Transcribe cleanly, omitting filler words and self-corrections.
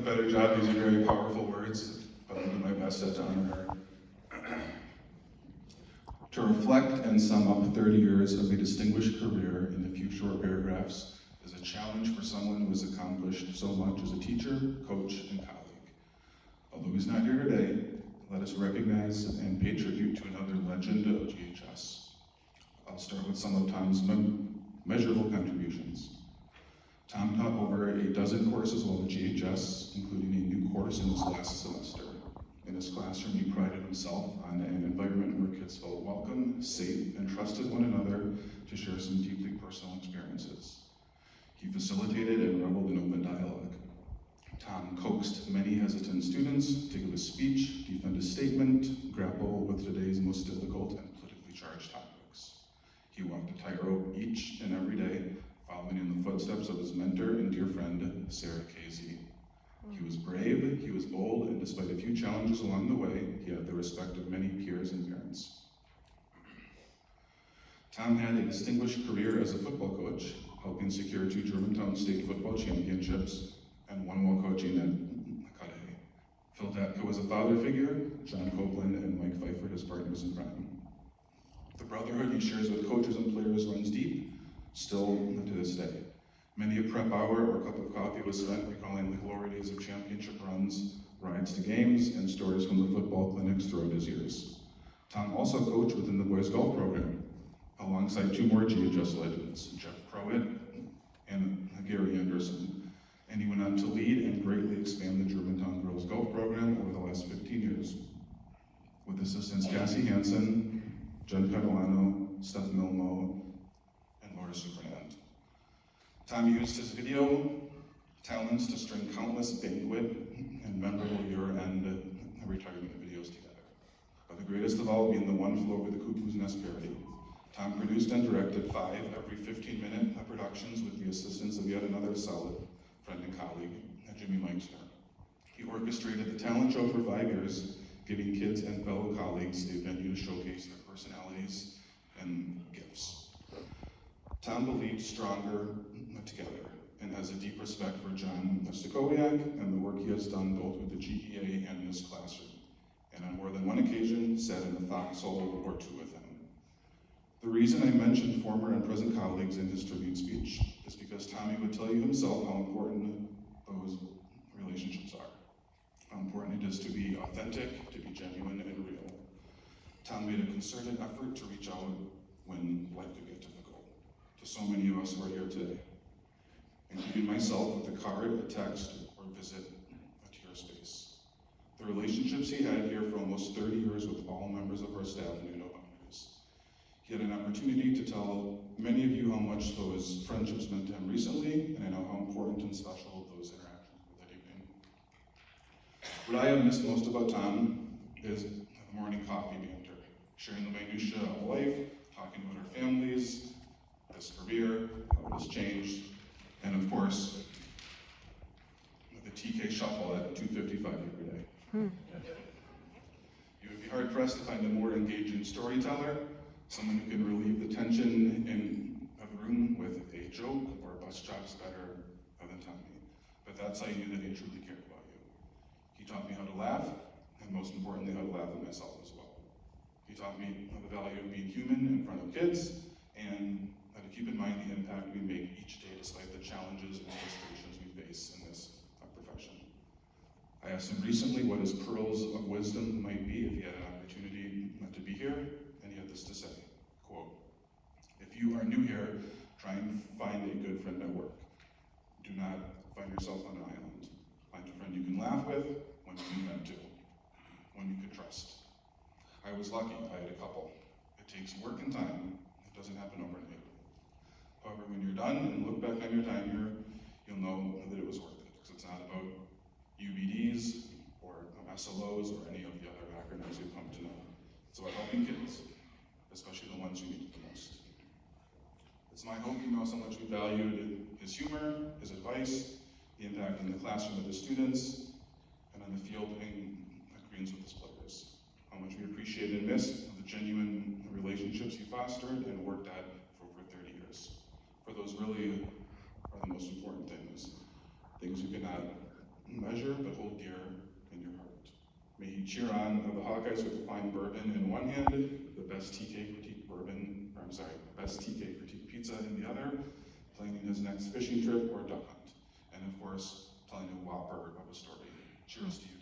better job. These are very powerful words, but I'll do my best to honor her. To reflect and sum up 30 years of a distinguished career in a few short paragraphs is a challenge for someone who has accomplished so much as a teacher, coach, and colleague. Although he's not here today, let us recognize and pay tribute to another legend of GHS. I'll start with some of Tom's measurable contributions. Tom taught over a dozen courses while at GHS, including a new course in his last semester. In his classroom, he prided himself on an environment where kids felt welcome, safe, and trusted one another to share some deeply personal experiences. He facilitated and reveled in open dialogue. Tom coaxed many hesitant students to give a speech, defend a statement, grapple with today's most difficult and politically charged topics. He walked a tightrope each and every day, following in the footsteps of his mentor and dear friend, Sarah Casey. He was brave, he was bold, and despite a few challenges along the way, he had the respect of many peers and parents. Tom had a distinguished career as a football coach, helping secure 2 Germantown state football championships and 1 while coaching at Cudahy. Phil Datka was a father figure, John Copeland and Mike Pfeiffer his partners in crime. The brotherhood he shares with coaches and players runs deep, still to this day. Many a prep hour or cup of coffee was spent recalling the glory days of championship runs, rides to games, and stories from the football clinics throughout his years. Tom also coached within the boys golf program, alongside 2 more GHS legends, Jeff Crowett and Gary Anderson. And he went on to lead and greatly expand the Germantown girls golf program over the last 15 years, with assistants Cassie Hansen, Jen Catalano, Steph Milmo, and Laura Supernand. Tom used his video talents to string countless banquet and memorable year-end retirement videos together. But the greatest of all being the one flew over the cuckoo's nest parody. Tom produced and directed 5 every 15-minute productions with the assistance of yet another solid friend and colleague, Jimmy Meixner. He orchestrated the talent show for 5 years, giving kids and fellow colleagues a venue to showcase their personalities and gifts. Tom believed stronger together and has a deep respect for John Stokowiak and the work he has done both with the GEA and in his classroom, and on more than one occasion sat in a foxhole or 2 with him. The reason I mentioned former and present colleagues in his tribute speech is because Tommy would tell you himself how important those relationships are, how important it is to be authentic, to be genuine and real. Tom made a concerted effort to reach out when life could get difficult, to so many of us who are here today, including myself, with a card, a text, or a visit to your space. The relationships he had here for almost 30 years with all members of our staff knew no boundaries. He had an opportunity to tell many of you how much those friendships meant to him recently, and I know how important and special those interactions were that evening. What I have missed most about Tom is the morning coffee banter, sharing the minutiae of life, talking about our families, his career, how it has changed, and of course, the TK shuffle at 2:55 every day. You would be hard-pressed to find a more engaging storyteller, someone who can relieve the tension of the room with a joke or bus jobs better than Tommy. But that's how you knew that he truly cared about you. He taught me how to laugh, and most importantly, how to laugh at myself as well. He taught me the value of being human in front of kids, and how to keep in mind the impact we make each day despite the challenges and frustrations we face in this profession. I asked him recently what his pearls of wisdom might be if he had an opportunity to be here, and he had this to say, quote, "If you are new here, try and find a good friend at work. Do not find yourself on an island. Find a friend you can laugh with when you need them to, one you can trust." I was lucky, I had a couple. It takes work and time. It doesn't happen overnight. However, when you're done and look back on your time here, you'll know that it was worth it, because it's not about UBDs or SLOs or any of the other acronyms you've come to know. It's about helping kids, especially the ones who need it the most. It's my hope you know so much we valued his humor, his advice, the impact in the classroom with the students, and on the field and greens with his players. How much we appreciate and miss the genuine relationships he fostered and worked at for over 30 years. For those really are the most important things we cannot measure measure, but hold dear in your heart. May he cheer on the Hawkeyes with the fine bourbon in one hand, the best tea cake critique pizza in the other, planning his next fishing trip or duck hunt, and of course, telling a whopper of a story. Cheers to you.